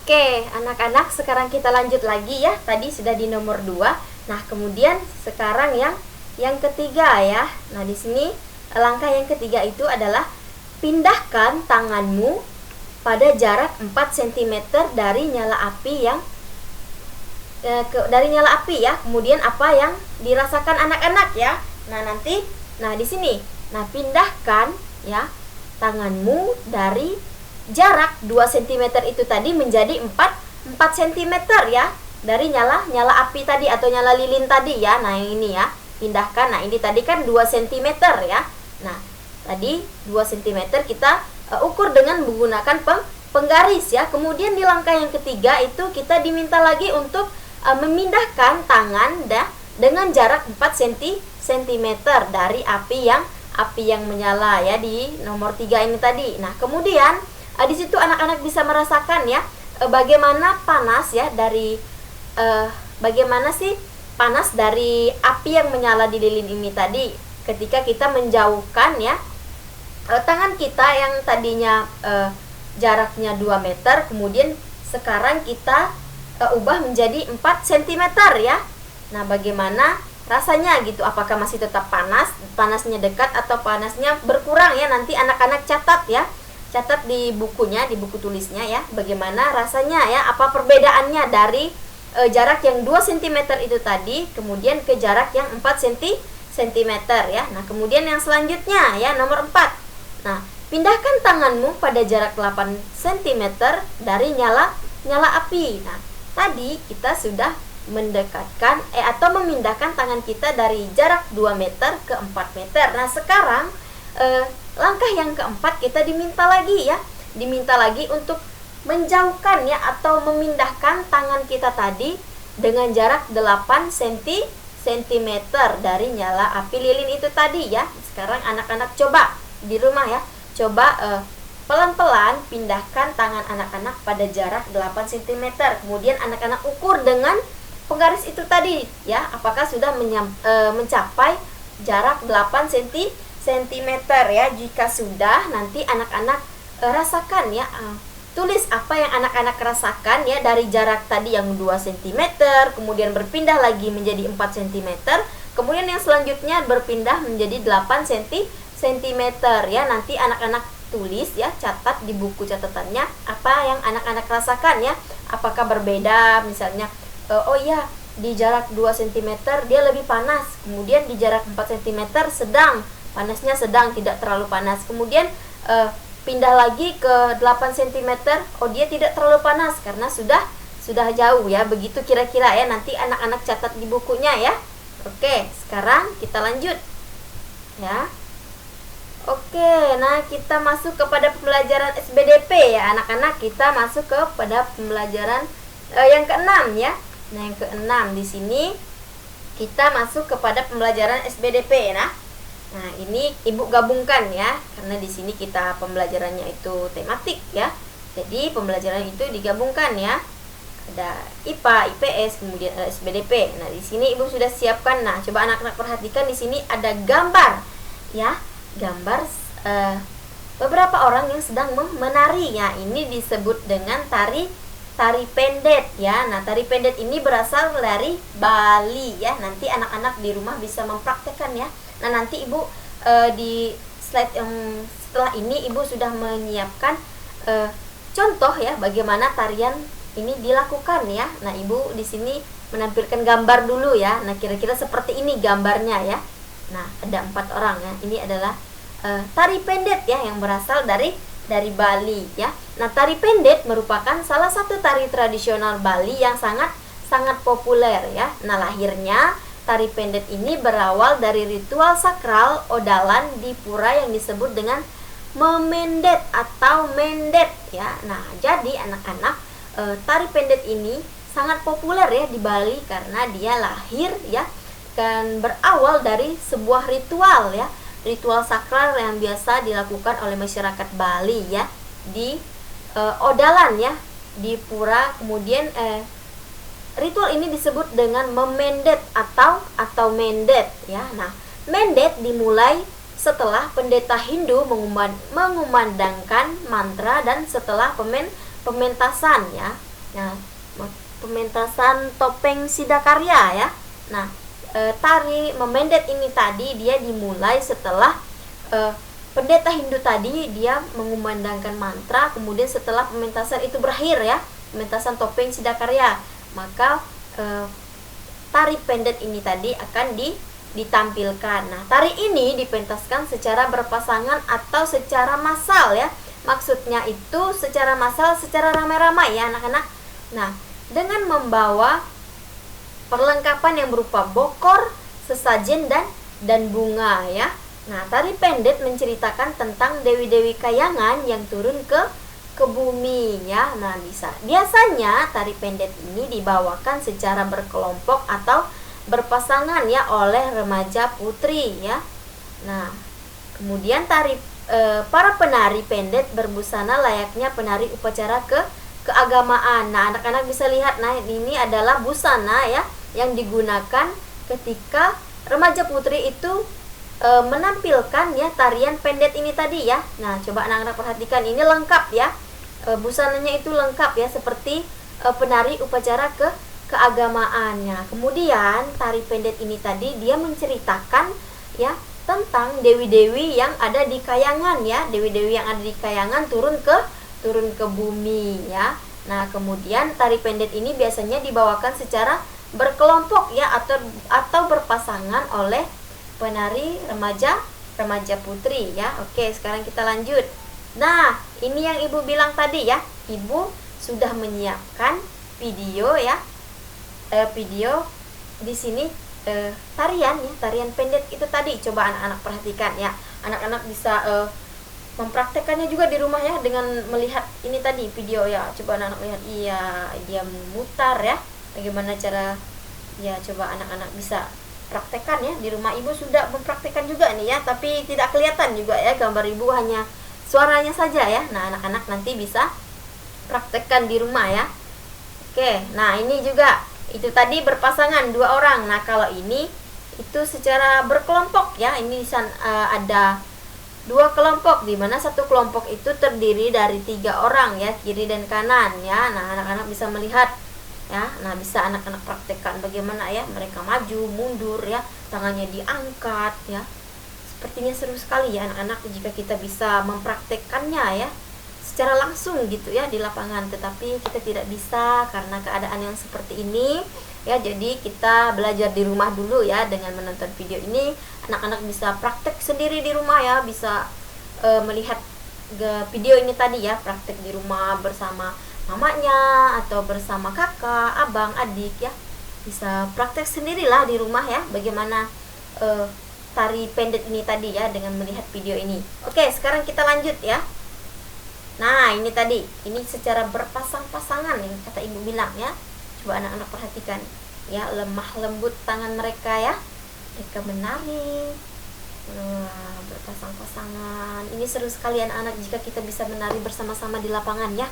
Oke, anak-anak, sekarang kita lanjut lagi ya. Tadi sudah di nomor 2. Nah, kemudian sekarang yang ketiga ya. Nah, di sini langkah yang ketiga itu adalah pindahkan tanganmu pada jarak 4 cm dari nyala api ya. Kemudian apa yang dirasakan anak-anak ya. Nah, di sini. Nah, pindahkan ya tanganmu dari jarak 2 cm itu tadi menjadi 4 cm ya, dari nyala api tadi atau nyala lilin tadi ya. Nah, ini ya, pindahkan. Nah, ini tadi kan 2 cm ya. Nah, tadi 2 cm kita ukur dengan menggunakan penggaris ya. Kemudian di langkah yang ketiga itu kita diminta lagi untuk memindahkan tangan dengan jarak 4 cm dari api yang menyala ya, di nomor 3 ini tadi. Nah, kemudian di situ anak-anak bisa merasakan ya bagaimana panas ya bagaimana sih panas dari api yang menyala di lilin ini tadi ketika kita menjauhkan ya tangan kita yang tadinya jaraknya 2 meter, kemudian sekarang kita ubah menjadi 4 cm ya. Nah, bagaimana rasanya gitu? Apakah masih tetap panasnya dekat atau panasnya berkurang ya? Nanti anak-anak catat di bukunya, di buku tulisnya ya, bagaimana rasanya ya, apa perbedaannya dari jarak yang 2 cm itu tadi kemudian ke jarak yang 4 cm ya. Nah, kemudian yang selanjutnya ya, nomor 4. Nah, pindahkan tanganmu pada jarak 8 cm dari nyala api. Nah, tadi kita sudah mendekatkan atau memindahkan tangan kita dari jarak 2 meter ke 4 meter. Nah, sekarang langkah yang keempat kita diminta lagi untuk menjauhkan ya atau memindahkan tangan kita tadi dengan jarak 8 cm dari nyala api lilin itu tadi ya. Sekarang anak-anak coba di rumah ya, pelan-pelan pindahkan tangan anak-anak pada jarak 8 cm. Kemudian anak-anak ukur dengan penggaris itu tadi ya, apakah sudah mencapai jarak 8 cm ya. Jika sudah, nanti anak-anak rasakan ya, tulis apa yang anak-anak rasakan ya dari jarak tadi yang 2 cm, kemudian berpindah lagi menjadi 4 cm, kemudian yang selanjutnya berpindah menjadi 8 cm ya. Nanti anak-anak tulis ya, catat di buku catatannya apa yang anak-anak rasakan ya. Apakah berbeda, misalnya oh iya, di jarak 2 cm dia lebih panas, kemudian di jarak 4 cm panasnya sedang, tidak terlalu panas. Kemudian pindah lagi ke 8 cm, oh dia tidak terlalu panas karena sudah jauh ya. Begitu kira-kira ya, nanti anak-anak catat di bukunya ya. Oke, sekarang kita lanjut ya. Oke, nah kita masuk kepada pembelajaran SBDP ya anak-anak. Kita masuk kepada pembelajaran yang keenam ya. Nah, yang keenam di sini kita masuk kepada pembelajaran SBDP ya. Nah, ini Ibu gabungkan ya, karena di sini kita pembelajarannya itu tematik ya. Jadi pembelajaran itu digabungkan ya. Ada IPA, IPS, kemudian ada SBDP. Nah, di sini Ibu sudah siapkan. Nah, coba anak-anak perhatikan, di sini ada gambar ya. Gambar beberapa orang yang sedang menari ya. Ini disebut dengan tari pendet ya. Nah, tari pendet ini berasal dari Bali ya. Nanti anak-anak di rumah bisa mempraktekkan ya. Nah, nanti Ibu di slide yang setelah ini Ibu sudah menyiapkan contoh ya bagaimana tarian ini dilakukan ya. Nah, Ibu di sini menampilkan gambar dulu ya. Nah, kira-kira seperti ini gambarnya ya. Nah, ada 4 orang ya. Ini adalah tari pendet ya yang berasal dari Bali ya. Nah, tari pendet merupakan salah satu tari tradisional Bali yang sangat populer ya. Nah, lahirnya tari pendet ini berawal dari ritual sakral odalan di pura yang disebut dengan memendet atau mendet ya. Nah, jadi anak-anak tari pendet ini sangat populer ya di Bali karena dia lahir ya dan berawal dari sebuah ritual ya. Ritual sakral yang biasa dilakukan oleh masyarakat Bali ya di odalan ya di pura. Kemudian ritual ini disebut dengan memendet atau mendet ya. Nah, mendet dimulai setelah pendeta Hindu mengumandangkan mantra dan setelah pementasan ya. Nah, pementasan topeng Sidakarya ya. Nah, tari memendet ini tadi dia dimulai setelah pendeta Hindu tadi dia mengumandangkan mantra, kemudian setelah pementasan itu berakhir ya, pementasan topeng Sidakarya, maka tari pendet ini tadi akan ditampilkan. Nah, tari ini dipentaskan secara berpasangan atau secara massal ya. Maksudnya itu secara massal, secara ramai-ramai ya anak-anak. Nah, dengan membawa perlengkapan yang berupa bokor, sesajen dan bunga ya. Nah, tari pendet menceritakan tentang dewi-dewi kayangan yang turun ke bumi ya. Nah, biasanya tari pendet ini dibawakan secara berkelompok atau berpasangan ya oleh remaja putri ya. Nah, kemudian para penari pendet berbusana layaknya penari upacara keagamaan. Nah, anak-anak bisa lihat, nah ini adalah busana ya yang digunakan ketika remaja putri itu menampilkan ya tarian pendet ini tadi ya. Nah, coba anak-anak perhatikan, ini lengkap ya, busananya itu lengkap ya seperti penari upacara keagamaannya. Kemudian tari pendet ini tadi dia menceritakan ya tentang dewi-dewi yang ada di kayangan ya, dewi-dewi yang ada di kayangan turun ke bumi ya. Nah, kemudian tari pendet ini biasanya dibawakan secara berkelompok ya atau berpasangan oleh penari remaja putri ya. Oke, sekarang kita lanjut. Nah, ini yang Ibu bilang tadi ya. Ibu sudah menyiapkan video ya. Video di sini tarian pendet itu tadi. Coba anak-anak perhatikan ya. Anak-anak bisa mempraktekannya juga di rumah ya dengan melihat ini tadi video ya. Coba anak-anak lihat, iya dia memutar ya. Bagaimana cara ya, coba anak-anak bisa praktekkan ya di rumah. Ibu sudah mempraktekkan juga nih ya, tapi tidak kelihatan juga ya gambar Ibu, hanya suaranya saja ya. Nah, anak-anak nanti bisa praktekkan di rumah ya. Oke, nah ini juga itu tadi berpasangan 2 orang. Nah, kalau ini itu secara berkelompok ya. Ini ada 2 kelompok, di mana satu kelompok itu terdiri dari 3 orang ya, kiri dan kanan ya. Nah, anak-anak bisa melihat ya. Nah, bisa anak-anak praktekkan bagaimana ya mereka maju mundur ya, tangannya diangkat ya. Sepertinya seru sekali ya anak-anak jika kita bisa mempraktekkannya ya secara langsung gitu ya di lapangan. Tetapi kita tidak bisa karena keadaan yang seperti ini ya. Jadi kita belajar di rumah dulu ya dengan menonton video ini. Anak-anak bisa praktek sendiri di rumah ya, bisa melihat video ini tadi ya, praktek di rumah bersama mamanya atau bersama kakak, abang, adik ya. Bisa praktek sendirilah di rumah ya bagaimana tari pendet ini tadi ya dengan melihat video ini. Oke, sekarang kita lanjut ya. Nah, ini tadi, ini secara berpasang-pasangan yang kata Ibu bilang ya. Coba anak-anak perhatikan ya, lemah lembut tangan mereka ya. Mereka menari berpasang-pasangan. Ini seru sekali anak-anak jika kita bisa menari bersama-sama di lapangan ya.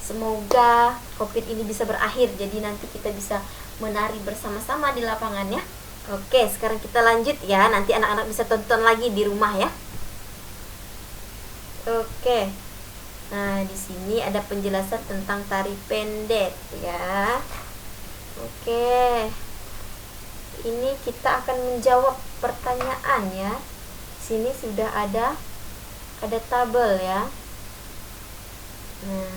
Semoga COVID ini bisa berakhir, jadi nanti kita bisa menari bersama-sama di lapangan ya. Oke, sekarang kita lanjut ya. Nanti anak-anak bisa tonton lagi di rumah ya. Oke. Nah, di sini ada penjelasan tentang tari pendet ya. Oke. Ini kita akan menjawab pertanyaan ya. Sini sudah ada tabel ya. Nah,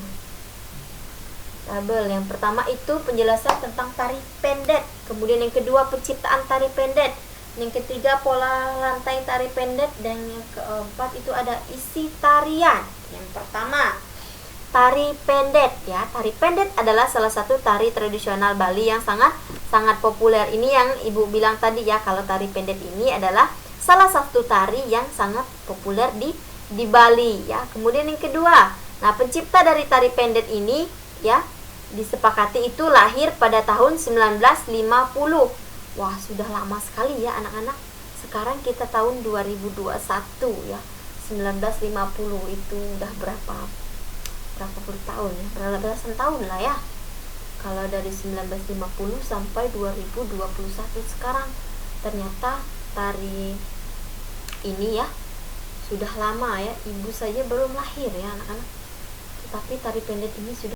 tabel yang pertama itu penjelasan tentang tari pendet. Kemudian yang kedua penciptaan tari pendet. Yang ketiga pola lantai tari pendet. Dan yang keempat itu ada isi tarian. Yang pertama, tari pendet ya. Tari pendet adalah salah satu tari tradisional Bali yang sangat populer. Ini yang Ibu bilang tadi ya, kalau tari pendet ini adalah salah satu tari yang sangat populer di Bali ya. Kemudian yang kedua, nah pencipta dari tari pendet ini ya disepakati itu lahir pada tahun 1950. Wah, sudah lama sekali ya anak-anak. Sekarang kita tahun 2021 ya. 1950 itu udah berapa puluh tahun ya, belasan tahun lah ya. Kalau dari 1950 sampai 2021 sekarang, ternyata tari ini ya sudah lama ya. Ibu saja belum lahir ya anak-anak, tetapi tari pendet ini sudah